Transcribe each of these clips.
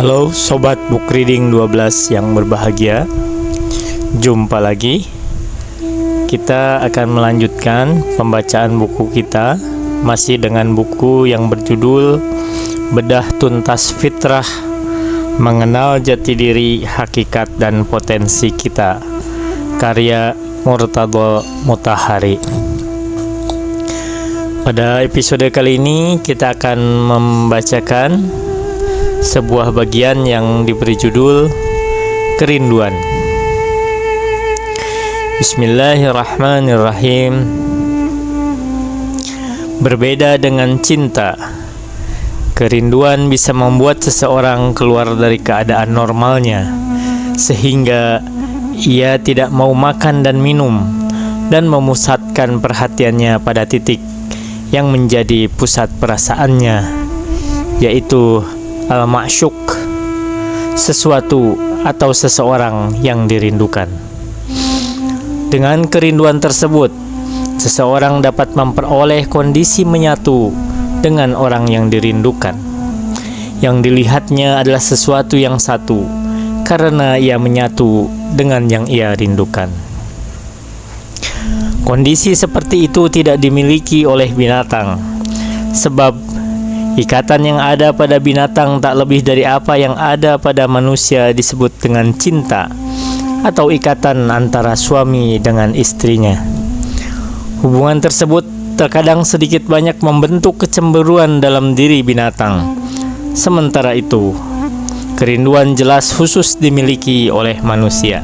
Halo Sobat Book Reading 12 yang berbahagia. Jumpa lagi. Kita akan melanjutkan pembacaan buku kita, masih dengan buku yang berjudul Bedah Tuntas Fitrah, Mengenal Jati Diri, Hakikat dan Potensi Kita, karya Murtadha Mutahari. Pada episode kali ini kita akan membacakan sebuah bagian yang diberi judul Kerinduan. Bismillahirrahmanirrahim. Berbeda dengan cinta, kerinduan bisa membuat seseorang keluar dari keadaan normalnya, sehingga ia tidak mau makan dan minum, dan memusatkan perhatiannya pada titik yang menjadi pusat perasaannya, yaitu al-ma'syuq, sesuatu atau seseorang yang dirindukan. Dengan kerinduan tersebut, seseorang dapat memperoleh kondisi menyatu dengan orang yang dirindukan. Yang dilihatnya adalah sesuatu yang satu, karena ia menyatu dengan yang ia rindukan. Kondisi seperti itu tidak dimiliki oleh binatang, sebab ikatan yang ada pada binatang tak lebih dari apa yang ada pada manusia disebut dengan cinta, atau ikatan antara suami dengan istrinya. Hubungan tersebut terkadang sedikit banyak membentuk kecemburuan dalam diri binatang. Sementara itu, kerinduan jelas khusus dimiliki oleh manusia.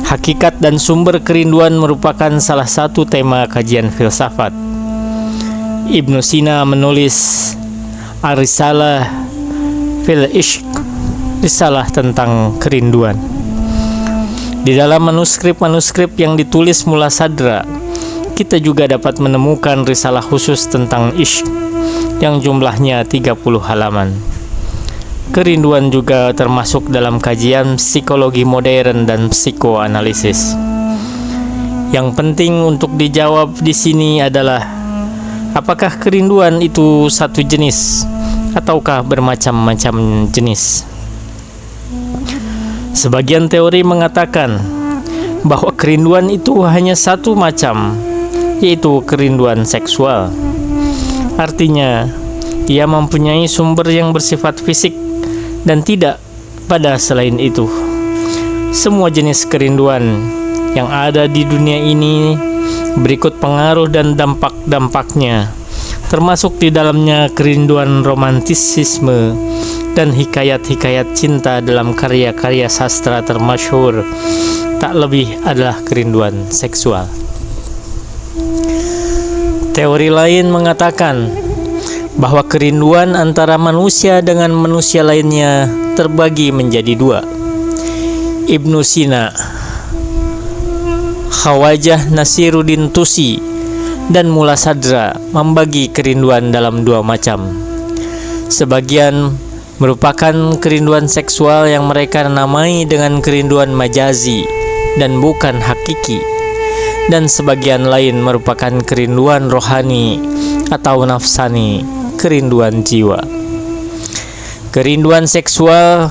Hakikat dan sumber kerinduan merupakan salah satu tema kajian filsafat. Ibnu Sina menulis Ar-Risalah fil Ishq, risalah tentang kerinduan. Di dalam manuskrip-manuskrip yang ditulis mula sadra, kita juga dapat menemukan risalah khusus tentang Ishq yang jumlahnya 30 halaman. Kerinduan juga termasuk dalam kajian psikologi modern dan psikoanalisis. Yang penting untuk dijawab di sini adalah, apakah kerinduan itu satu jenis ataukah bermacam-macam jenis? Sebagian teori mengatakan bahwa kerinduan itu hanya satu macam, yaitu kerinduan seksual. Artinya, ia mempunyai sumber yang bersifat fisik dan tidak pada selain itu. Semua jenis kerinduan yang ada di dunia ini berikut pengaruh dan dampak-dampaknya, termasuk di dalamnya kerinduan romantisisme dan hikayat-hikayat cinta dalam karya-karya sastra termasyhur, tak lebih adalah kerinduan seksual. Teori lain mengatakan bahwa kerinduan antara manusia dengan manusia lainnya terbagi menjadi dua. Ibnu Sina, Khawajah Nasiruddin Tusi, dan Mula Sadra membagi kerinduan dalam dua macam. Sebagian merupakan kerinduan seksual yang mereka namai dengan kerinduan majazi dan bukan hakiki, dan sebagian lain merupakan kerinduan rohani atau nafsani, kerinduan jiwa. Kerinduan seksual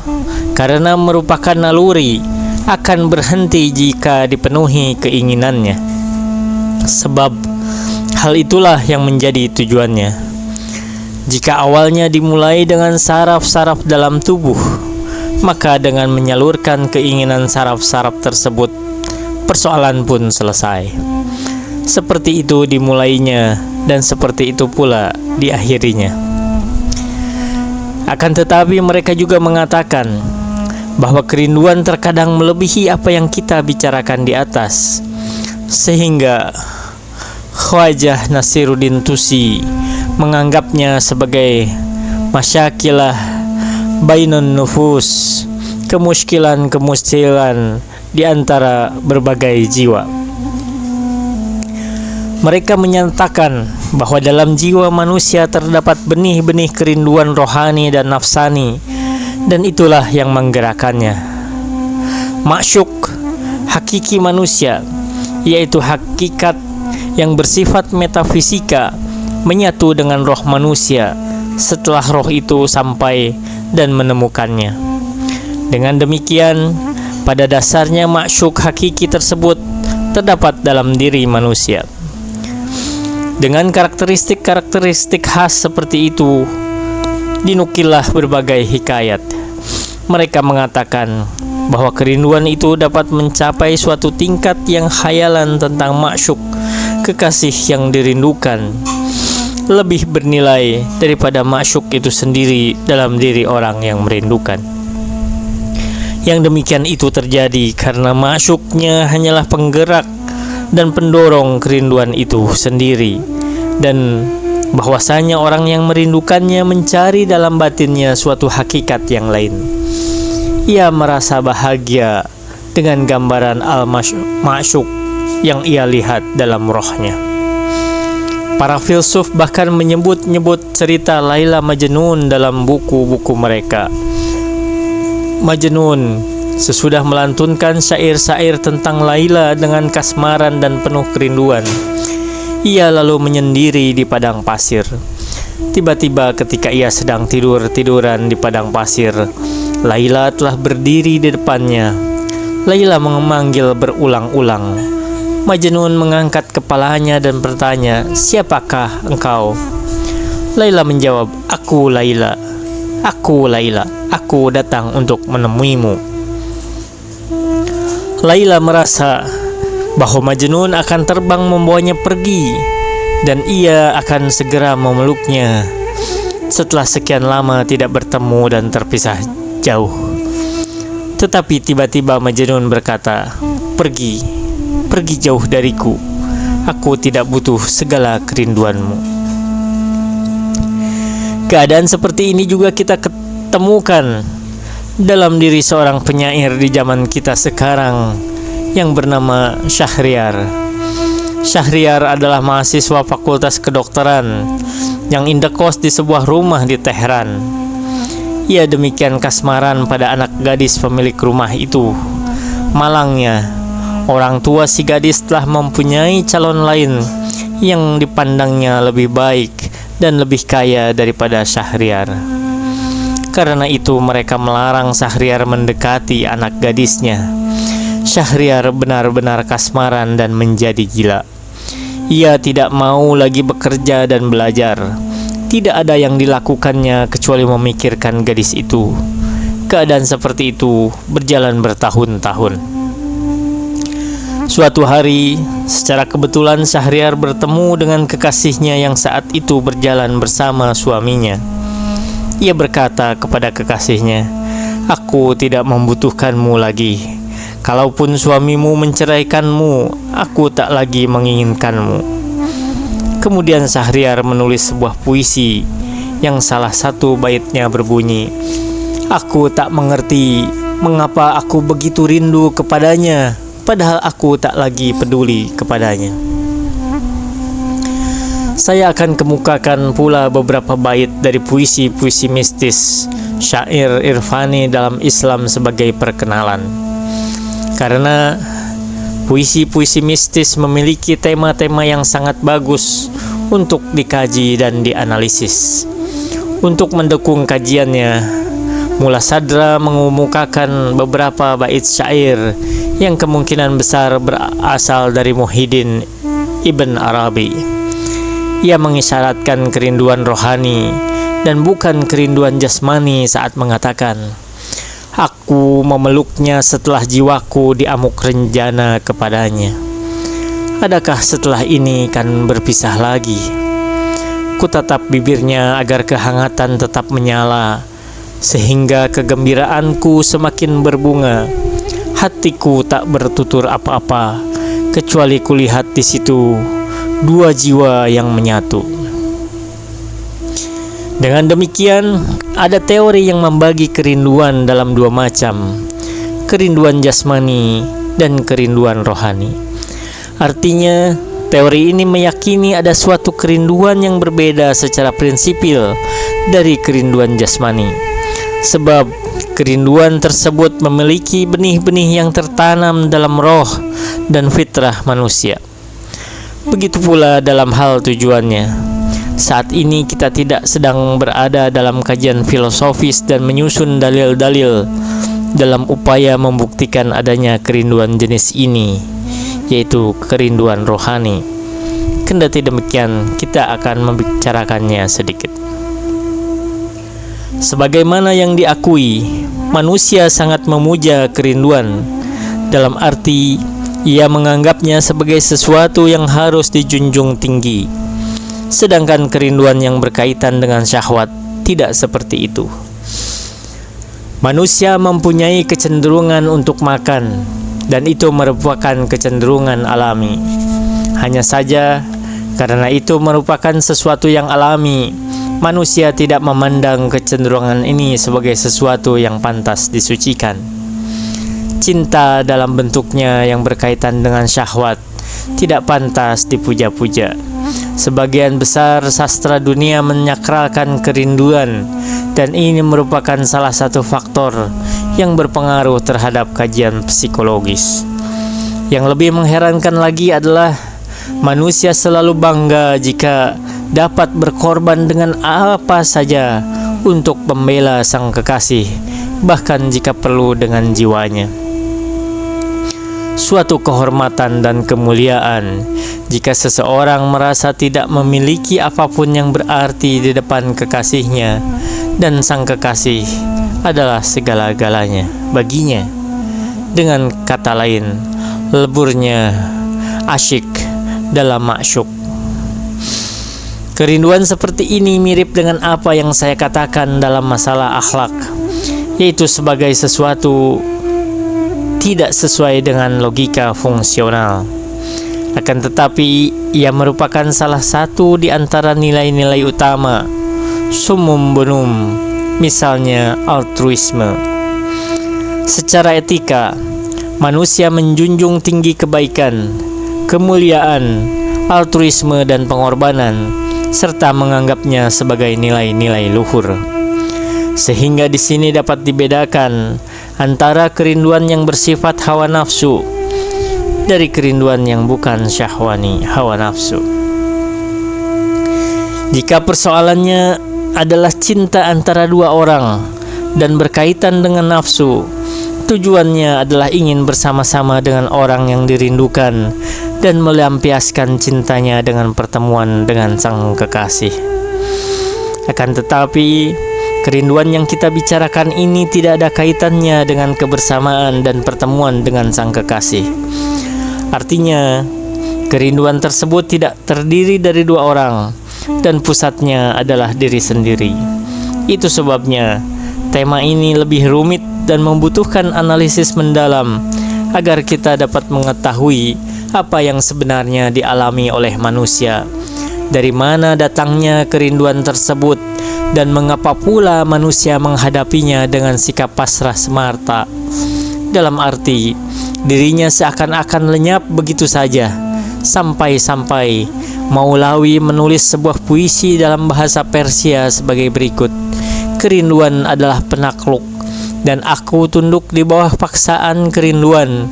karena merupakan naluri akan berhenti jika dipenuhi keinginannya, sebab hal itulah yang menjadi tujuannya. Jika awalnya dimulai dengan saraf-saraf dalam tubuh, maka dengan menyalurkan keinginan saraf-saraf tersebut, persoalan pun selesai. Seperti itu dimulainya, dan seperti itu pula diakhirinya. Akan tetapi mereka juga mengatakan bahwa kerinduan terkadang melebihi apa yang kita bicarakan di atas, sehingga Khawajah Nasiruddin Tusi menganggapnya sebagai masyakilah bainun nufus, kemuskilan di antara berbagai jiwa. Mereka menyatakan bahwa dalam jiwa manusia terdapat benih-benih kerinduan rohani dan nafsani, dan itulah yang menggerakkannya. Ma'syuq, hakiki manusia, yaitu hakikat yang bersifat metafisika, menyatu dengan roh manusia setelah roh itu sampai dan menemukannya. Dengan demikian, pada dasarnya ma'syuk hakiki tersebut terdapat dalam diri manusia. Dengan karakteristik-karakteristik khas seperti itu, dinukillah berbagai hikayat. Mereka mengatakan bahwa kerinduan itu dapat mencapai suatu tingkat yang khayalan tentang ma'syuk, kekasih yang dirindukan, lebih bernilai daripada ma'syuk itu sendiri dalam diri orang yang merindukan. Yang demikian itu terjadi karena ma'syuknya hanyalah penggerak dan pendorong kerinduan itu sendiri, dan bahwasanya orang yang merindukannya mencari dalam batinnya suatu hakikat yang lain. Ia merasa bahagia dengan gambaran al-ma'syuk yang ia lihat dalam rohnya. Para filsuf bahkan menyebut-nyebut cerita Laila Majnun dalam buku-buku mereka. Majnun sesudah melantunkan syair-syair tentang Laila dengan kasmaran dan penuh kerinduan, ia lalu menyendiri di padang pasir. Tiba-tiba ketika ia sedang tidur-tiduran di padang pasir, Laila telah berdiri di depannya. Laila memanggil berulang-ulang. Majnun mengangkat kepalanya dan bertanya, "Siapakah engkau?" Laila menjawab, "Aku Laila. Aku Laila. Aku datang untuk menemuimu." Laila merasa bahwa Majnun akan terbang membawanya pergi, dan ia akan segera memeluknya setelah sekian lama tidak bertemu dan terpisah jauh. Tetapi tiba-tiba Majnun berkata, "Pergi jauh dariku. Aku tidak butuh segala kerinduanmu." Keadaan seperti ini juga kita ketemukan dalam diri seorang penyair di zaman kita sekarang yang bernama Syahriar. Syahriar adalah mahasiswa fakultas kedokteran yang indekos di sebuah rumah di Teheran. Ia demikian kasmaran pada anak gadis pemilik rumah itu. Malangnya, orang tua si gadis telah mempunyai calon lain yang dipandangnya lebih baik dan lebih kaya daripada Syahriar. Karena itu mereka melarang Syahriar mendekati anak gadisnya. Syahriar benar-benar kasmaran dan menjadi gila. Ia tidak mau lagi bekerja dan belajar. Tidak ada yang dilakukannya kecuali memikirkan gadis itu. Keadaan seperti itu berjalan bertahun-tahun. Suatu hari, secara kebetulan Syahriar bertemu dengan kekasihnya yang saat itu berjalan bersama suaminya. Ia berkata kepada kekasihnya, "Aku tidak membutuhkanmu lagi. Kalaupun suamimu menceraikanmu, aku tak lagi menginginkanmu." Kemudian Syahriar menulis sebuah puisi yang salah satu baitnya berbunyi, "Aku tak mengerti mengapa aku begitu rindu kepadanya, padahal aku tak lagi peduli kepadanya." Saya akan kemukakan pula beberapa bait dari puisi-puisi mistis syair irfani dalam Islam sebagai perkenalan. Karena puisi-puisi mistis memiliki tema-tema yang sangat bagus untuk dikaji dan dianalisis. Untuk mendukung kajiannya, Mula Sadra mengemukakan beberapa bait syair yang kemungkinan besar berasal dari Muhyiddin Ibn Arabi. Ia mengisyaratkan kerinduan rohani dan bukan kerinduan jasmani saat mengatakan, "Aku memeluknya setelah jiwaku diamuk renjana kepadanya. Adakah setelah ini kan berpisah lagi? Ku tatap bibirnya agar kehangatan tetap menyala, sehingga kegembiraanku semakin berbunga. Hatiku tak bertutur apa-apa, kecuali kulihat di situ dua jiwa yang menyatu." Dengan demikian, ada teori yang membagi kerinduan dalam dua macam, kerinduan jasmani dan kerinduan rohani. Artinya, teori ini meyakini ada suatu kerinduan yang berbeda secara prinsipil dari kerinduan jasmani. Sebab kerinduan tersebut memiliki benih-benih yang tertanam dalam roh dan fitrah manusia. Begitu pula dalam hal tujuannya. Saat ini kita tidak sedang berada dalam kajian filosofis dan menyusun dalil-dalil dalam upaya membuktikan adanya kerinduan jenis ini, yaitu kerinduan rohani. Kendati demikian, kita akan membicarakannya sedikit. Sebagaimana yang diakui, manusia sangat memuja kerinduan, dalam arti ia menganggapnya sebagai sesuatu yang harus dijunjung tinggi. Sedangkan kerinduan yang berkaitan dengan syahwat tidak seperti itu. Manusia mempunyai kecenderungan untuk makan, dan itu merupakan kecenderungan alami. Hanya saja, karena itu merupakan sesuatu yang alami, manusia tidak memandang kecenderungan ini sebagai sesuatu yang pantas disucikan. Cinta dalam bentuknya yang berkaitan dengan syahwat tidak pantas dipuja-puja. Sebagian besar sastra dunia menyakralkan kerinduan, dan ini merupakan salah satu faktor yang berpengaruh terhadap kajian psikologis. Yang lebih mengherankan lagi adalah manusia selalu bangga jika dapat berkorban dengan apa saja untuk membela sang kekasih, bahkan jika perlu dengan jiwanya. Suatu kehormatan dan kemuliaan jika seseorang merasa tidak memiliki apapun yang berarti di depan kekasihnya, dan sang kekasih adalah segala-galanya baginya. Dengan kata lain, leburnya asyik dalam masyuk. Kerinduan seperti ini mirip dengan apa yang saya katakan dalam masalah akhlak, yaitu sebagai sesuatu tidak sesuai dengan logika fungsional. Akan tetapi, ia merupakan salah satu di antara nilai-nilai utama summum bonum, misalnya altruisme. Secara etika, manusia menjunjung tinggi kebaikan, kemuliaan, altruisme, dan pengorbanan, serta menganggapnya sebagai nilai-nilai luhur. Sehingga di sini dapat dibedakan antara kerinduan yang bersifat hawa nafsu dari kerinduan yang bukan syahwani, hawa nafsu. Jika persoalannya adalah cinta antara dua orang dan berkaitan dengan nafsu, tujuannya adalah ingin bersama-sama dengan orang yang dirindukan dan melampiaskan cintanya dengan pertemuan dengan sang kekasih. Akan tetapi, kerinduan yang kita bicarakan ini tidak ada kaitannya dengan kebersamaan dan pertemuan dengan sang kekasih. Artinya, kerinduan tersebut tidak terdiri dari dua orang, dan pusatnya adalah diri sendiri. Itu sebabnya tema ini lebih rumit dan membutuhkan analisis mendalam agar kita dapat mengetahui apa yang sebenarnya dialami oleh manusia, dari mana datangnya kerinduan tersebut, dan mengapa pula manusia menghadapinya dengan sikap pasrah semata. Dalam arti, dirinya seakan-akan lenyap begitu saja, sampai-sampai Maulawi menulis sebuah puisi dalam bahasa Persia sebagai berikut: kerinduan adalah penakluk, dan aku tunduk di bawah paksaan kerinduan.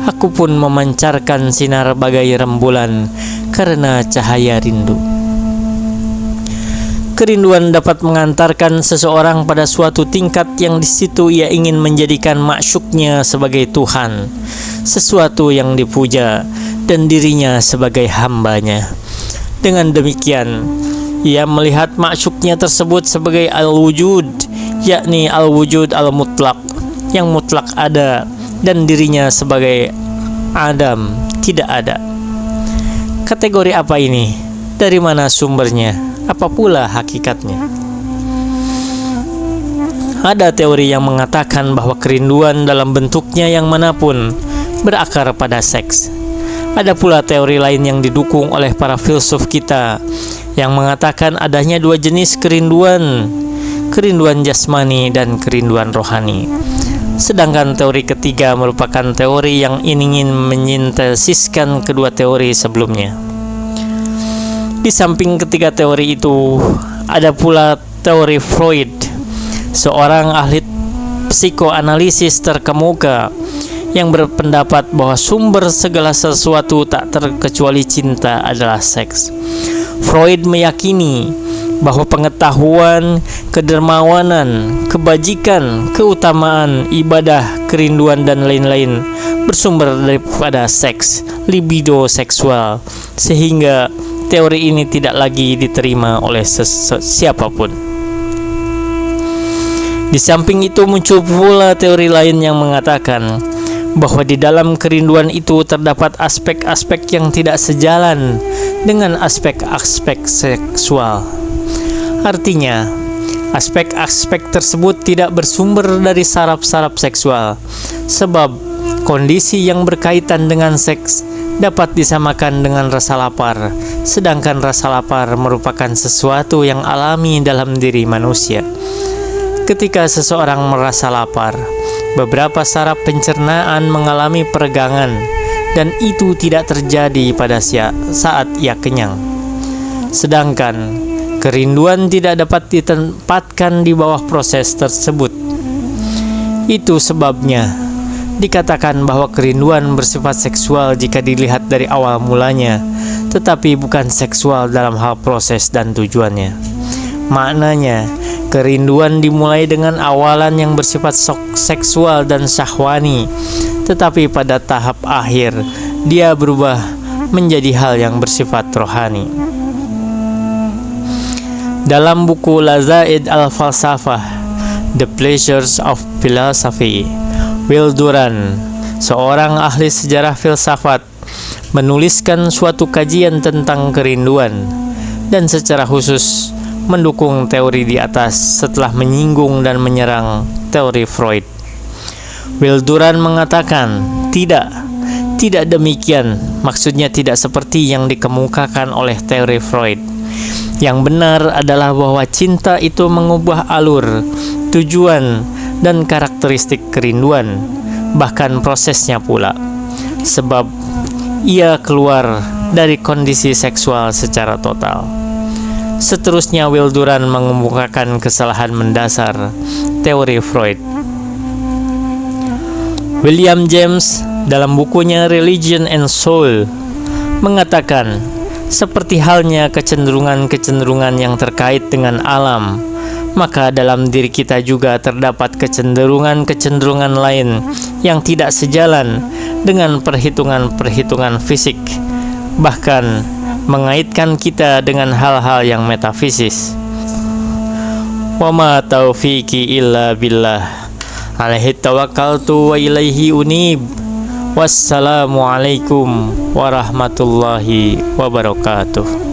Aku pun memancarkan sinar bagai rembulan karena cahaya rindu. Kerinduan dapat mengantarkan seseorang pada suatu tingkat yang di situ ia ingin menjadikan maksuknya sebagai Tuhan, sesuatu yang dipuja, dan dirinya sebagai hambanya. Dengan demikian, ia melihat maksuknya tersebut sebagai al-wujud, yakni al-wujud al-mutlak, yang mutlak ada, dan dirinya sebagai adam, tidak ada. Kategori apa ini? Dari mana sumbernya? Apa pula hakikatnya? Ada teori yang mengatakan bahwa kerinduan dalam bentuknya yang manapun berakar pada seks. Ada pula teori lain yang didukung oleh para filsuf kita yang mengatakan adanya dua jenis kerinduan, kerinduan jasmani dan kerinduan rohani. Sedangkan teori ketiga merupakan teori yang ingin menyintesiskan kedua teori sebelumnya. Di samping ketiga teori itu, ada pula teori Freud, seorang ahli psikoanalisis terkemuka yang berpendapat bahwa sumber segala sesuatu tak terkecuali cinta adalah seks. Freud meyakini bahwa pengetahuan, kedermawanan, kebajikan, keutamaan, ibadah, kerinduan, dan lain-lain bersumber daripada seks, libido seksual, sehingga teori ini tidak lagi diterima oleh siapapun. Di samping itu muncul pula teori lain yang mengatakan bahwa di dalam kerinduan itu terdapat aspek-aspek yang tidak sejalan dengan aspek-aspek seksual. Artinya, aspek-aspek tersebut tidak bersumber dari saraf-saraf seksual, sebab kondisi yang berkaitan dengan seks dapat disamakan dengan rasa lapar, sedangkan rasa lapar merupakan sesuatu yang alami dalam diri manusia. Ketika seseorang merasa lapar, beberapa saraf pencernaan mengalami peregangan, dan itu tidak terjadi pada saat ia kenyang. Sedangkan kerinduan tidak dapat ditempatkan di bawah proses tersebut. Itu sebabnya dikatakan bahwa kerinduan bersifat seksual jika dilihat dari awal mulanya, tetapi bukan seksual dalam hal proses dan tujuannya. Maknanya, kerinduan dimulai dengan awalan yang bersifat seksual dan syahwani, tetapi pada tahap akhir dia berubah menjadi hal yang bersifat rohani. Dalam buku Lazaid al-Falsafah, The Pleasures of Philosophy, Will Durant, seorang ahli sejarah filsafat, menuliskan suatu kajian tentang kerinduan dan secara khusus mendukung teori di atas setelah menyinggung dan menyerang teori Freud. Will Durant mengatakan, tidak demikian, maksudnya tidak seperti yang dikemukakan oleh teori Freud. Yang benar adalah bahwa cinta itu mengubah alur, tujuan, dan karakteristik kerinduan, bahkan prosesnya pula, sebab ia keluar dari kondisi seksual secara total. Seterusnya, Will Durant mengemukakan kesalahan mendasar teori Freud. William James dalam bukunya Religion and Soul mengatakan, seperti halnya kecenderungan-kecenderungan yang terkait dengan alam, maka dalam diri kita juga terdapat kecenderungan-kecenderungan lain yang tidak sejalan dengan perhitungan-perhitungan fisik, bahkan mengaitkan kita dengan hal-hal yang metafisis. Wa ma taufiqi illa billah, alaihi tawakkaltu wa ilaihi unib. Wassalamualaikum warahmatullahi wabarakatuh.